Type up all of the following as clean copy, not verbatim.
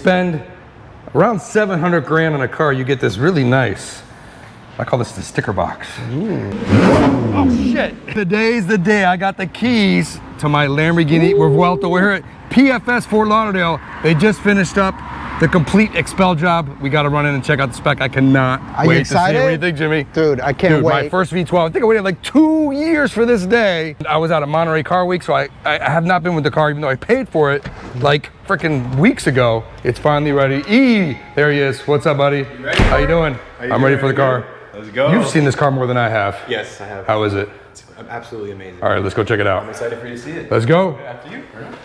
spend around 700 grand on a car, you get this really nice, I call this the sticker box. Oh shit. Today's the day I got the keys to my Lamborghini Revuelto. We're here at PFS Fort Lauderdale. They just finished up the complete XPEL job. We got to run in and check out the spec. I cannot wait to see it. What do you think, Jimmy? Dude, I can't wait. My first V12. I think I waited like 2 years for this day. I was out of Monterey Car Week, so I have not been with the car, even though I paid for it like freaking weeks ago. It's finally ready. There he is. What's up, buddy? You ready? How you doing? I'm ready for the car. Let's go. You've seen this car more than I have. Yes, I have. How is it? It's absolutely amazing. All right, let's go check it out. I'm excited for you to see it. Let's go. After you. All right.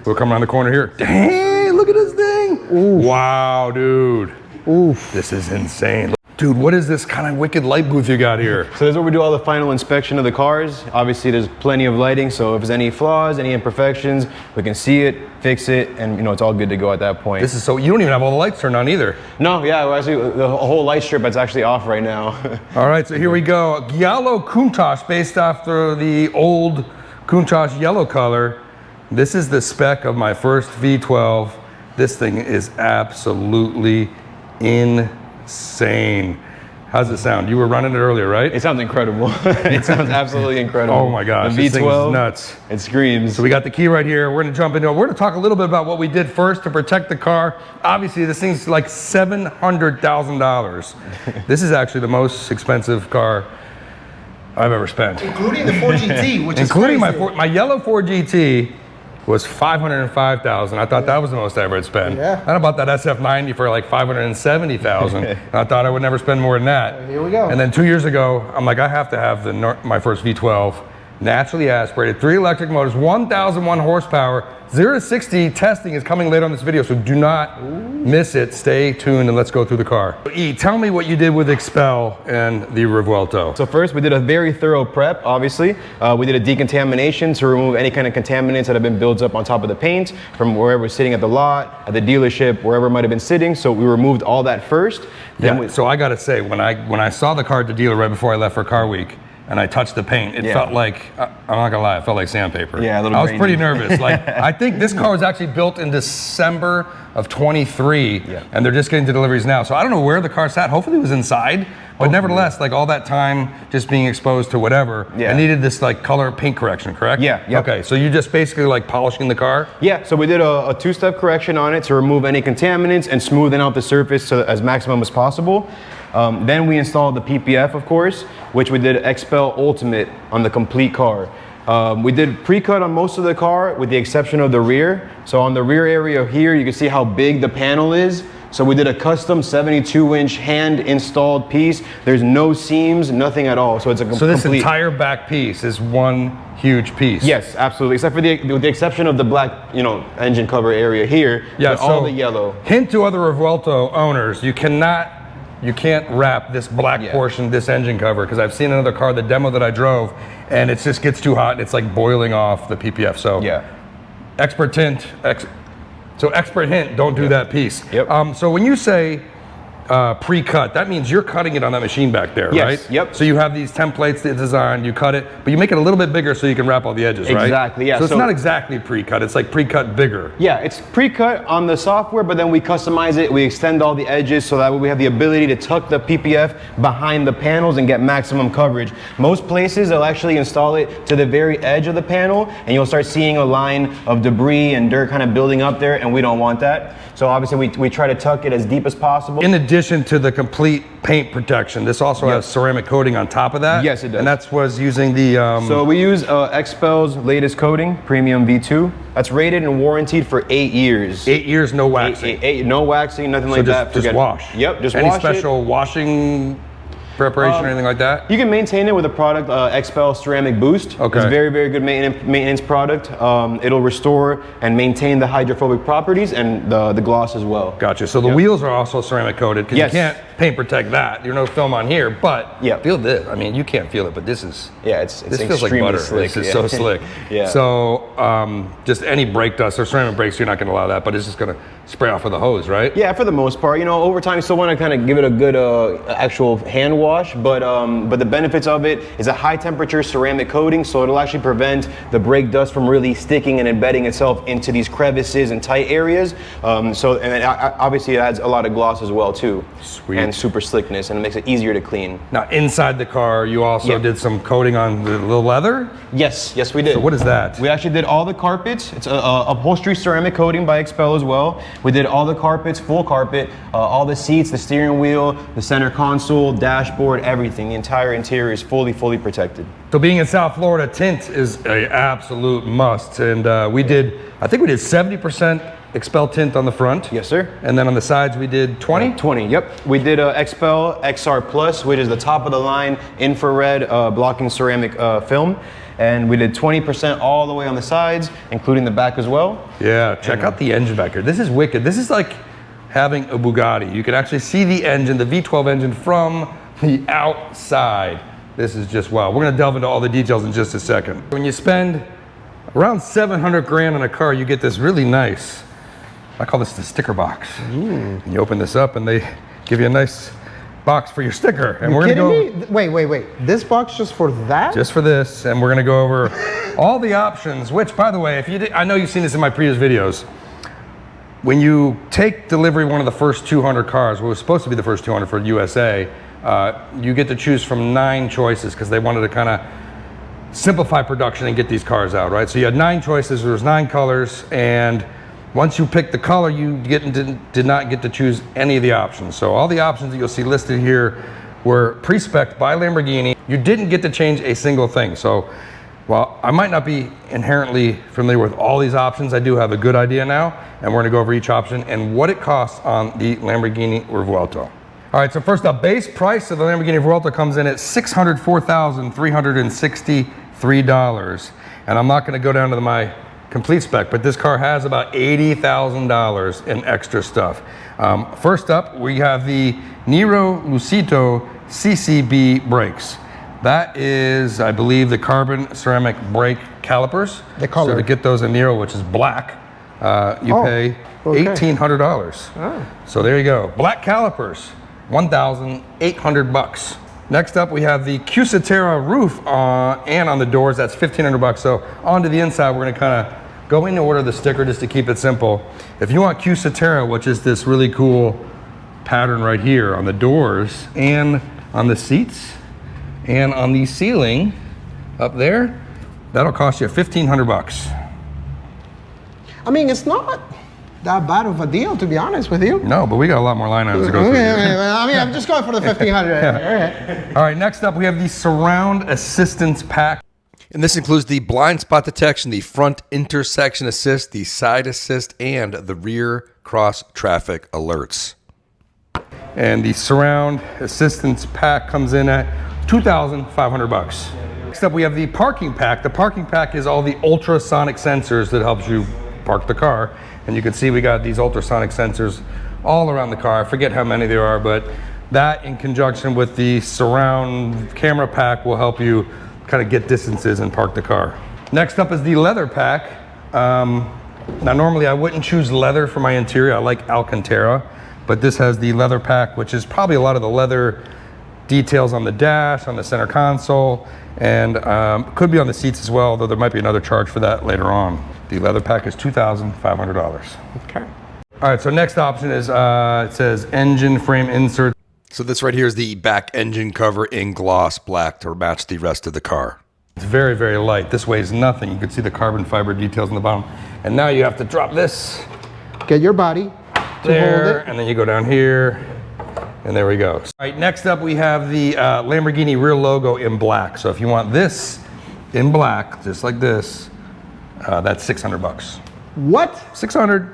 We'll come around the corner here. Dang, look at this thing. Oof. Wow, dude. Oof. This is insane. Dude, what is this kind of wicked light booth you got here? So this is where we do all the final inspection of the cars. Obviously, there's plenty of lighting, so if there's any flaws, any imperfections, we can see it, fix it, and you know, it's all good to go at that point. This is so, you don't even have all the lights turned on either. No, yeah, well, actually, the whole light strip that's actually off right now. All right, so here we go. Yellow Countach, based after the old Countach yellow color. This is the spec of my first V12. This thing is absolutely insane. How's it sound? You were running it earlier, right? It sounds incredible. It sounds absolutely incredible. Oh my gosh, the this thing V12 is nuts. It screams. So we got the key right here. We're gonna jump into it. We're gonna talk a little bit about what we did first to protect the car. Obviously, this thing's like $700,000. This is actually the most expensive car I've ever spent. Including the 4GT, which is including crazy. my yellow 4GT was $505,000. I thought that was the most I ever had spent. Yeah. I bought that SF90 for like $570,000. I thought I would never spend more than that. Here we go. And then 2 years ago, I'm like, I have to have my first V12, naturally aspirated, 3 electric motors, 1,001 horsepower. 0 to 60 testing is coming later on this video, so do not miss it. Stay tuned and let's go through the car. Tell me what you did with XPEL and the Revuelto. So first, we did a very thorough prep, obviously. We did a decontamination to remove any kind of contaminants that have been built up on top of the paint from wherever we're sitting at the lot, at the dealership, wherever it might have been sitting. So we removed all that first. Then so I gotta say, when I saw the car at the dealer right before I left for Car Week, and I touched the paint, it felt like, I'm not gonna lie, it felt like sandpaper. Yeah, a little I was grainy. pretty nervous. Like, I think this car was actually built in December of 23, and they're just getting to deliveries now. So I don't know where the car sat. Hopefully it was inside, but nevertheless, like all that time just being exposed to whatever, I needed this like color paint correction, correct? Yeah. Okay, so you just basically like polishing the car? Yeah, so we did a 2-step correction on it to remove any contaminants and smoothing out the surface to as maximum as possible. Then we installed the PPF, of course, which we did XPEL Ultimate on the complete car. We did pre-cut on most of the car with the exception of the rear. So on the rear area here, you can see how big the panel is. So we did a custom 72-inch hand-installed piece. There's no seams, nothing at all. So it's a complete... So this entire back piece is one huge piece? Yes, absolutely. Except for with the exception of the black, engine cover area here. Yeah, so all the yellow. Hint to other Revuelto owners, you can't wrap this black portion, this engine cover, because I've seen another car, the demo that I drove, and it just gets too hot and it's like boiling off the PPF. So expert hint, don't do that piece. So when you say pre-cut, that means you're cutting it on that machine back there, right? Yep. So you have these templates that designed, you cut it, but you make it a little bit bigger so you can wrap all the edges, right? Exactly, yeah. So it's not exactly pre-cut, it's like pre-cut bigger. Yeah, it's pre-cut on the software, but then we customize it, we extend all the edges so that way we have the ability to tuck the PPF behind the panels and get maximum coverage. Most places, they'll actually install it to the very edge of the panel, and you'll start seeing a line of debris and dirt kind of building up there, and we don't want that. So obviously we try to tuck it as deep as possible. In addition to the complete paint protection, this also has ceramic coating on top of that? Yes, it does. And that was using the... So we use XPEL's latest coating, Premium V2. That's rated and warranted for 8 years. 8 years, no waxing? No waxing, nothing like that. Just wash? Yep, just Any wash it. Any special washing preparation or anything like that? You can maintain it with a product, XPEL Ceramic Boost. Okay. It's a very, very good maintenance product. It'll restore and maintain the hydrophobic properties and the gloss as well. Gotcha. So the wheels are also ceramic coated, because paint protect that. There's no film on here, but Yep. feel this. I mean, you can't feel it, but this is, Yeah, it's this feels like extremely butter. slick. This is so slick. Yeah. So just any brake dust or ceramic brakes, you're not gonna allow that, but it's just gonna spray off with a hose, right? Yeah, for the most part. You know, over time, you still want to kind of give it a good actual hand wash, but the benefits of it is a high temperature ceramic coating, so it'll actually prevent the brake dust from really sticking and embedding itself into these crevices and tight areas. Obviously it adds a lot of gloss as well too. Sweet. And super slickness, and it makes it easier to clean. Now inside the car, you also did some coating on the leather? Yes, we did. So what is that? We actually did all the carpets. It's a upholstery ceramic coating by XPEL as well. We did all the carpets, full carpet, all the seats, the steering wheel, the center console, dashboard, everything. The entire interior is fully protected. So being in South Florida, tint is an absolute must. And I think we did 70% XPEL tint on the front. Yes, sir. And then on the sides we did 20? 20, yep. We did XPEL XR Plus, which is the top of the line infrared blocking ceramic film. And we did 20% all the way on the sides, including the back as well. Yeah, check out the engine back here. This is wicked. This is like having a Bugatti. You can actually see the engine, the V12 engine from the outside. This is just wow. We're gonna delve into all the details in just a second. When you spend around 700 grand on a car, you get this really nice, I call this the sticker box. And you open this up and they give you a nice box for your sticker. And we're gonna go. Wait. This box just for that? Just for this, and we're gonna go over all the options, which by the way, I know you've seen this in my previous videos. When you take delivery of one of the first 200 cars, what was supposed to be the first 200 for USA, you get to choose from 9 choices because they wanted to kind of simplify production and get these cars out, right? So you had 9 choices, there was 9 colors, and once you picked the color, you did not get to choose any of the options. So all the options that you'll see listed here were pre-spec'd by Lamborghini. You didn't get to change a single thing. So while I might not be inherently familiar with all these options, I do have a good idea now, and we're gonna go over each option and what it costs on the Lamborghini Revuelto. All right, so first up, base price of the Lamborghini Revuelto comes in at $604,363. And I'm not gonna go down to my complete spec, but this car has about $80,000 in extra stuff. First up, we have the Nero Lucito CCB brakes. That is, I believe, the carbon ceramic brake calipers. The color. So to get those in Nero, which is black, you pay $1,800. Oh. So there you go. Black calipers, $1,800. Next up, we have the Cusatera roof and on the doors, that's $1,500. So onto the inside, we're gonna kind of go in order the sticker just to keep it simple. If you want Cusatera, which is this really cool pattern right here on the doors and on the seats and on the ceiling up there, that'll cost you $1,500. I mean, it's not that bad of a deal, to be honest with you. No, but we got a lot more line items to go through. I mean, I'm just going for the 1,500. All right, next up we have the Surround Assistance Pack. And this includes the blind spot detection, the front intersection assist, the side assist, and the rear cross traffic alerts. And the Surround Assistance Pack comes in at $2,500. Next up we have the Parking Pack. The Parking Pack is all the ultrasonic sensors that helps you park the car. And you can see we got these ultrasonic sensors all around the car. I forget how many there are, but that in conjunction with the surround camera pack will help you kind of get distances and park the car. Next up is the leather pack. Now normally I wouldn't choose leather for my interior. I like Alcantara, but this has the leather pack, which is probably a lot of the leather details on the dash, on the center console, and could be on the seats as well, though there might be another charge for that later on. The leather pack is $2,500. Okay. All right, so next option is, it says engine frame insert. So this right here is the back engine cover in gloss black to match the rest of the car. It's very, very light. This weighs nothing. You can see the carbon fiber details on the bottom. And now you have to drop this. Get your body to there, hold it. and then you go down here, and there we go. All right, next up we have the Lamborghini rear logo in black. So if you want this in black, just like this, that's $600. What? $600.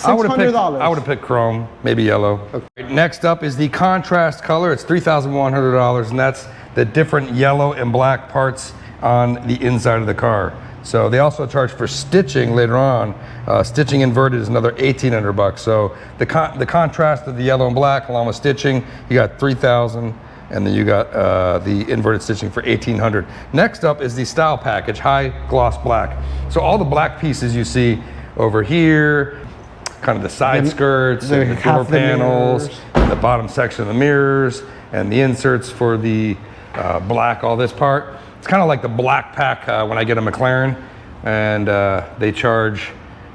I would have picked chrome, maybe yellow. Okay. Next up is the contrast color. It's $3,100, and that's the different yellow and black parts on the inside of the car. So they also charge for stitching later on. Stitching inverted is another 1,800 bucks. So the contrast of the yellow and black along with stitching, you got 3,000, and then you got the inverted stitching for 1,800. Next up is the style package, high gloss black. So all the black pieces you see over here, kind of the side skirts, and the door panels, and the bottom section of the mirrors, and the inserts for the black, all this part. It's kind of like the black pack when I get a McLaren, and they charge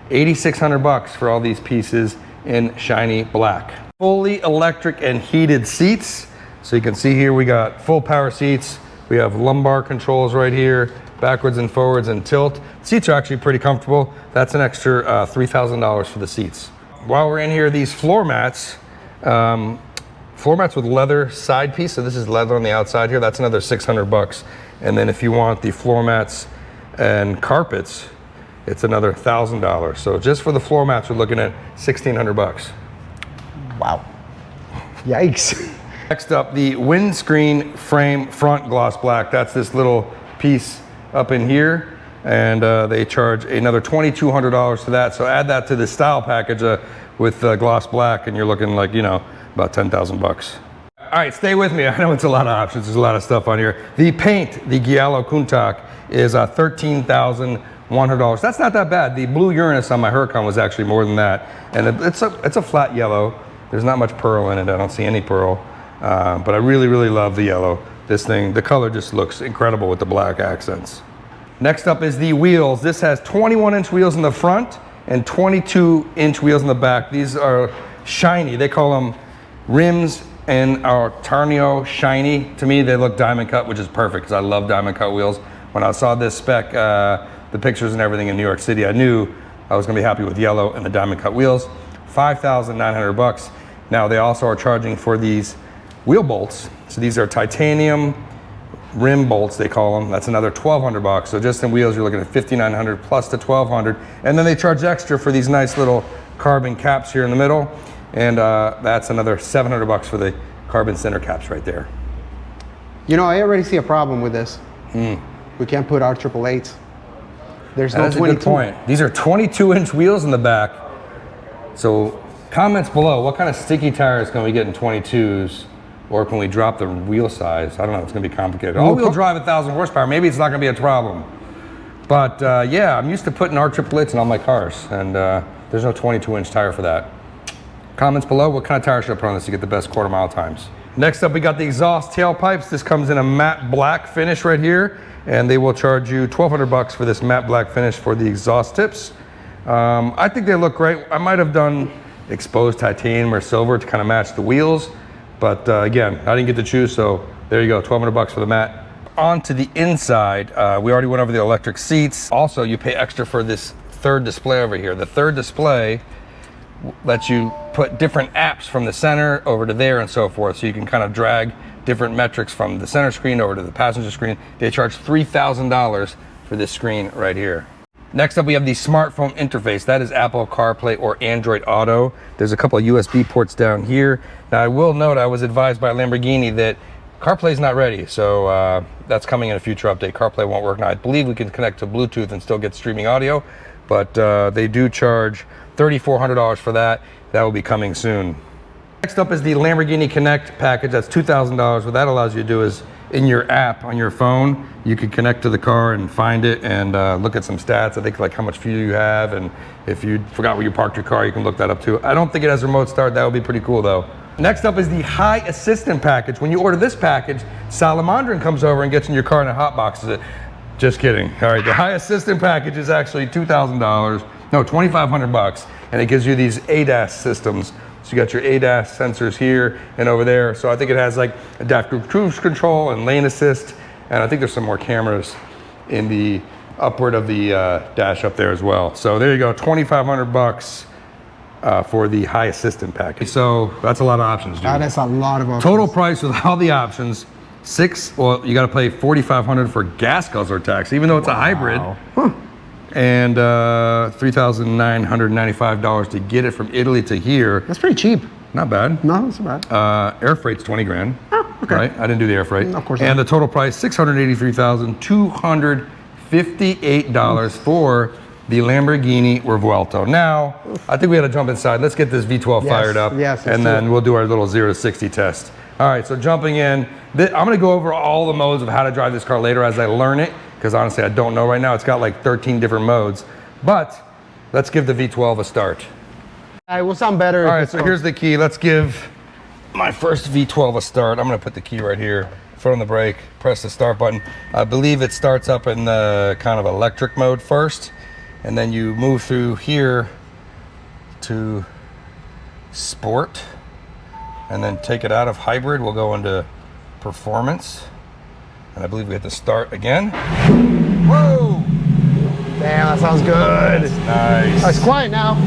8,600 bucks for all these pieces in shiny black. Fully electric and heated seats. So you can see here we got full power seats. We have lumbar controls right here, backwards and forwards and tilt. Seats are actually pretty comfortable. That's an extra $3,000 for the seats. While we're in here, these floor mats, with leather side piece. So this is leather on the outside here. That's another 600 bucks. And then if you want the floor mats and carpets, it's another $1,000. So just for the floor mats, we're looking at 1,600 bucks. Wow. Yikes. Next up, the windscreen frame front gloss black. That's this little piece up in here. And they charge another $2,200 for that. So add that to the style package with gloss black, and you're looking like, you know, about 10,000 bucks. All right, stay with me. I know it's a lot of options. There's a lot of stuff on here. The paint, the Giallo Kuntak, is $13,100. That's not that bad. The blue Uranus on my Huracan was actually more than that. And it's a flat yellow. There's not much pearl in it. I don't see any pearl. But I really, really love the yellow. This thing, the color just looks incredible with the black accents. Next up is the wheels. This has 21-inch wheels in the front and 22-inch wheels in the back. These are shiny. They call them rims and our Tarnio shiny. To me, they look diamond cut, which is perfect because I love diamond cut wheels. When I saw this spec, the pictures and everything in New York City, I knew I was gonna be happy with yellow and the diamond cut wheels. 5,900 bucks. Now they also are charging for these wheel bolts. So these are titanium rim bolts, they call them. That's another 1,200 bucks. So just in wheels, you're looking at 5,900 plus the 1,200. And then they charge extra for these nice little carbon caps here in the middle. And that's another 700 bucks for the carbon center caps right there. You know, I already see a problem with this. We can't put our 888s. There's no 22. That's a good point. These are 22-inch wheels in the back. So comments below, what kind of sticky tires can we get in 22s? Or can we drop the wheel size? I don't know, it's gonna be complicated. All-wheel drive 1,000 horsepower, maybe it's not gonna be a problem. But yeah, I'm used to putting R888s in all my cars, and there's no 22-inch tire for that. Comments below, what kind of tire should I put on this to get the best quarter-mile times? Next up, we got the exhaust tailpipes. This comes in a matte black finish right here, and they will charge you 1,200 bucks for this matte black finish for the exhaust tips. I think they look great. I might have done exposed titanium or silver to kind of match the wheels, but again, I didn't get to choose, so there you go, 1,200 bucks for the matte. On to the inside, we already went over the electric seats. Also, you pay extra for this third display over here. The third display lets you put different apps from the center over to there and so forth, so you can kind of drag different metrics from the center screen over to the passenger screen. They charge $3,000 for this screen right here. Next up, we have the smartphone interface. That is Apple CarPlay or Android Auto. There's a couple of USB ports down here. Now, I will note I was advised by Lamborghini that CarPlay is not ready, so that's coming in a future update. CarPlay won't work now. I believe we can connect to Bluetooth and still get streaming audio, but they do charge $3,400 for that. That will be coming soon. Next up is the Lamborghini Connect package. That's $2,000. What that allows you to do is in your app on your phone, you can connect to the car and find it and look at some stats. I think like how much fuel you have, and if you forgot where you parked your car, you can look that up too. I don't think it has remote start. That would be pretty cool though. Next up is the High Assistant package. When you order this package, Salamandrin comes over and gets in your car and hot boxes it. Just kidding. All right, the High Assistant package is actually $2,000. No, 2,500 bucks, and it gives you these ADAS systems. So you got your ADAS sensors here and over there. So I think it has like adaptive cruise control and lane assist, and I think there's some more cameras in the upward of the dash up there as well. So there you go, 2,500 bucks for the High Assistant package. So that's a lot of options, dude. That is a lot of options. Total price with all the options, well, you got to pay $4,500 for gas guzzler tax, even though it's a hybrid. Huh. And $3,995 to get it from Italy to here. That's pretty cheap. Not bad. No, that's not bad. Air freight's 20 grand. Oh, okay. Right? I didn't do the air freight. Of course and not. the total price, $683,250. $58 for the Lamborghini Revuelto. Now, I think we got to jump inside. Let's get this V12 fired up, and then we'll do our little 0 to 60 test. All right, so jumping in, I'm gonna go over all the modes of how to drive this car later as I learn it, because honestly, I don't know right now. It's got like 13 different modes, but let's give the V12 a start. It will sound better. All right, so here's the key. Let's give my first V12 a start. I'm gonna put the key right here, foot on the brake, press the start button. I believe it starts up in the kind of electric mode first, and then you move through here to sport, and then take it out of hybrid. We'll go into performance, and I believe we hit the start again. Whoa! Damn, that sounds good. That's nice. It's quiet now.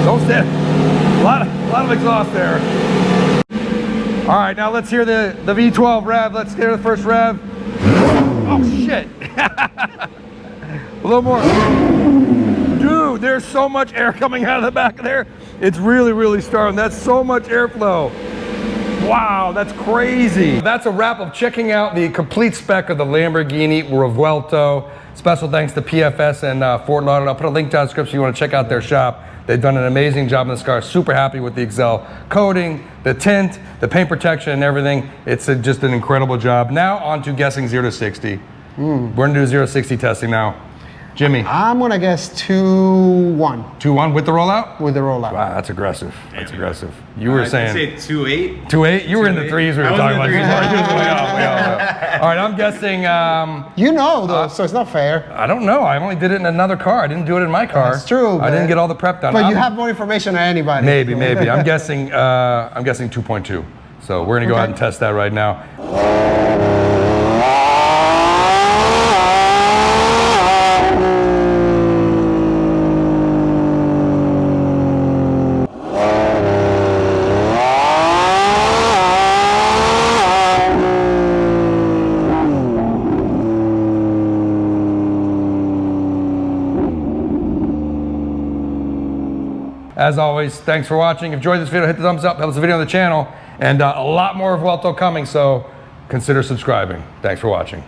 Don't stand. A lot of exhaust there. All right, now let's hear the V12 rev. Let's hear the first rev. Oh shit! A little more. Dude, there's so much air coming out of the back of there. It's really, really starting. That's so much airflow. Wow, that's crazy. That's a wrap of checking out the complete spec of the Lamborghini Revuelto. Special thanks to PFS and Fort Lauderdale. I'll put a link down in the description if you want to check out their shop. They've done an amazing job in this car. Super happy with the Excel coating, the tint, the paint protection, and everything. It's just an incredible job. Now on to guessing 0 to 60. We're gonna do 0 to 60 testing now. Jimmy. I'm gonna guess 2-1. 2-1 with the rollout? With the rollout. Wow, that's aggressive. That's aggressive. You were saying. I'd say 2.8. 2.8? You were in the threes we were talking about. Way off. All right, I'm guessing. You know, though, so it's not fair. I don't know. I only did it in another car. I didn't do it in my car. That's true. I didn't get all the prep done. But you have more information than anybody. Maybe. I'm guessing 2.2. So we're gonna go ahead and test that right now. As always, thanks for watching. If you enjoyed this video, hit the thumbs up, helps the video on the channel, and a lot more of Revuelto coming, so consider subscribing. Thanks for watching.